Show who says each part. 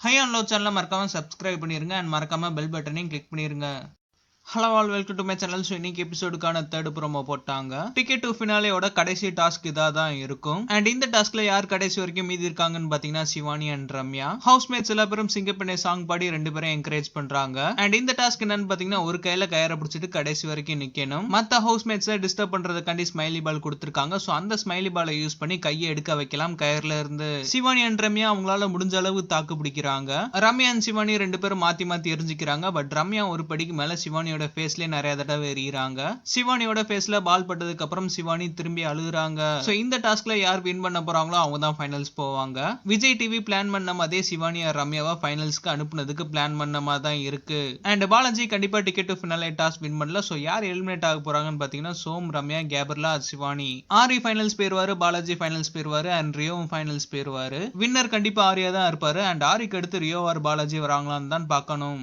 Speaker 1: High and low சேனலை மறக்காம subscribe பண்ணிருங்க அண்ட் மறக்காம பெல் பட்டனையும் கிளிக் பண்ணிருங்க. Hello all, welcome to my channel. So இன்னைக்கு எபிசோடுக்கான தேர்ட் ப்ரோமோ போட்டாங்க. டிக்கெட் டு ஃபினாலேயோட கடைசி டாஸ்க் இதாக தான் இருக்கும். அண்ட் இந்த டாஸ்க்ல யார் கடைசி வரைக்கும் மீதி இருக்காங்கன்னு பாத்தீங்கன்னா சிவானி அண்ட் ரம்யா. ஹவுஸ்மேட்ஸ் எல்லா பேரும் சிங்கப்பெண்ணை சாங் பாடி ரெண்டு பேரும் என்கரேஜ் பண்றாங்க. அண்ட் இந்த டாஸ்க் என்னன்னு பாத்தீங்கன்னா ஒரு கையில கயிறை பிடிச்சிட்டு கடைசி வரைக்கும் நிக்கணும். மத்த ஹவுஸ்மேட்ஸை டிஸ்டர்ப் பண்றதுக்காண்டி ஸ்மைலி பால் கொடுத்துருக்காங்க. ஸோ அந்த ஸ்மைலி பாலை யூஸ் பண்ணி கையை எடுக்க வைக்கலாம் கயிறுல இருந்து. சிவானி அண்ட் ரம்யா அவங்களால முடிஞ்ச அளவு தாக்கு பிடிக்கிறாங்க. ரம்யா அண்ட் சிவானி ரெண்டு பேரும் மாத்தி மாத்தி எரிஞ்சுக்கிறாங்க. பட் ரம்யா ஒரு படிக்கு மேல சிவானியோட ஃபேஸ்ல நிறைய தடவை எறிகிறாங்க. சிவானியோட ஃபேஸ்ல பால் பட்டதுக்கு அப்புறம் சிவானி திரும்பி அழுகுறாங்க. சோ இந்த டாஸ்க்ல யார் வின் பண்ண போறாங்களோ அவங்க தான் ஃபைனல்ஸ் போவாங்க. விஜய் டிவி பிளான் பண்ண மாதிரியே சிவானி ரம்யாவை ஃபைனல்ஸ்க்கு அனுப்புனதுக்கு பிளான் பண்ண மாதிரி தான் இருக்கு. அண்ட் பாலாஜி கண்டிப்பா ticket to finale task win பண்ணல. சோ யார் எலிமினேட் ஆக போறாங்கன்னு பாத்தீங்கன்னா சோம், ரம்யா, கேபர்லா, சிவானி. ஆரி ஃபைனல்ஸ் போயிருவாரு, பாலாஜி ஃபைனல்ஸ் போயிருவாரு அண்ட் ரியோவும் ஃபைனல்ஸ் போயிருவாரு. வின்னர் கண்டிப்பா ஆரியா தான் இருப்பாரு. அண்ட் ஆரிக்கு அடுத்து ரியோ ஆர் பாலாஜி வராங்களான்னு தான் பார்க்கணும்.